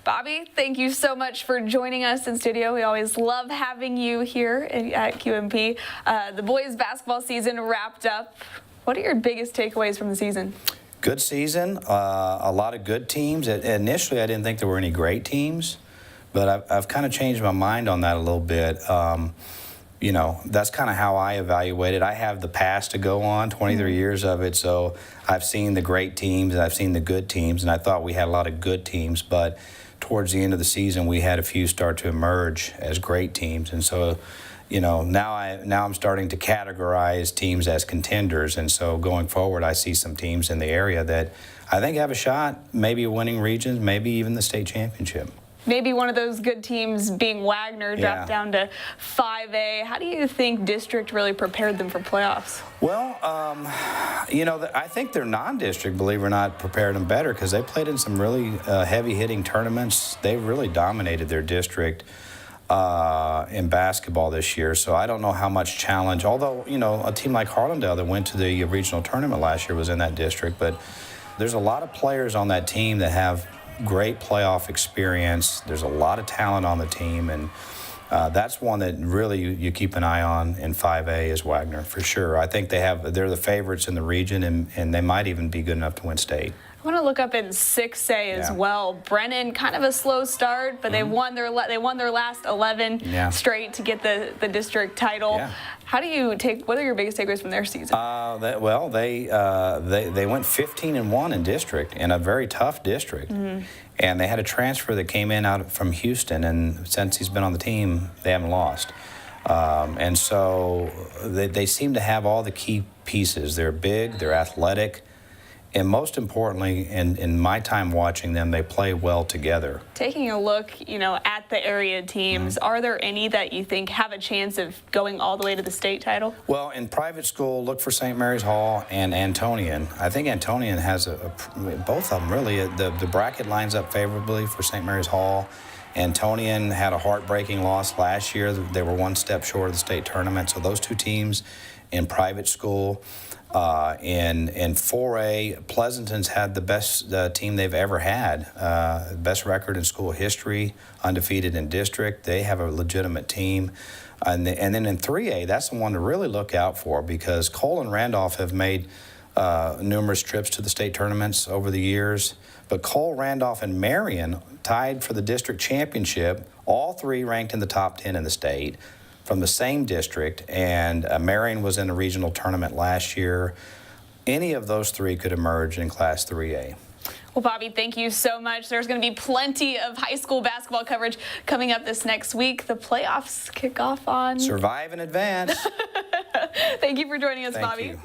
Bobby, thank you so much for joining us in studio. We always love having you here at QMP. The boys basketball season wrapped up. What are your biggest takeaways from the season? Good season, a lot of good teams. Initially, I didn't think there were any great teams, but I've kind of changed my mind on that a little bit. You know, that's kind of how I evaluate it. I have the past to go on, 23 years of it, so I've seen the great teams and I've seen the good teams, and I thought we had a lot of good teams, but towards the end of the season, we had a few start to emerge as great teams, and so, you know, now I'm starting to categorize teams as contenders, and so going forward, I see some teams in the area that I think have a shot, maybe winning regions, maybe even the state championship. Maybe one of those good teams being Wagner, dropped down to 5A. How do you think district really prepared them for playoffs? Well, you know, I think their non-district, believe it or not, prepared them better because they played in some really heavy-hitting tournaments. They really dominated their district in basketball this year, so I don't know how much challenge, although, you know, a team like Harlandale that went to the regional tournament last year was in that district, but there's a lot of players on that team that have great playoff experience. There's a lot of talent on the team, and that's one that really you keep an eye on in 5A is Wagner, for sure. I think they're the favorites in the region, and they might even be good enough to win state. I want to look up in 6A as well. Brennan, kind of a slow start, but they won their last 11 straight to get the district title. How do you what are your biggest takeaways from their season? They went 15-1 in district, in a very tough district. And they had a transfer that came in out from Houston, and since he's been on the team, they haven't lost. And so they seem to have all the key pieces. They're big, they're athletic, and most importantly, in my time watching them, they play well together. Taking a look, you know, at the area teams, are there any that you think have a chance of going all the way to the state title? Well, in private school, look for St. Mary's Hall and Antonian. I think Antonian has both of them really. The bracket lines up favorably for St. Mary's Hall. Antonian had a heartbreaking loss last year. They were one step short of the state tournament. So those two teams in private school. In 4A, Pleasanton's had the best team they've ever had, best record in school history, undefeated in district. They have a legitimate team. And then in 3A, that's the one to really look out for because Cole and Randolph have made numerous trips to the state tournaments over the years. But Cole, Randolph, and Marion tied for the district championship, all three ranked in the top 10 in the state, from the same district, and Marion was in a regional tournament last year. Any of those three could emerge in Class 3A. Well, Bobby, thank you so much. There's going to be plenty of high school basketball coverage coming up this next week. The playoffs kick off on... Survive in advance. Thank you for joining us, Thank Bobby. You.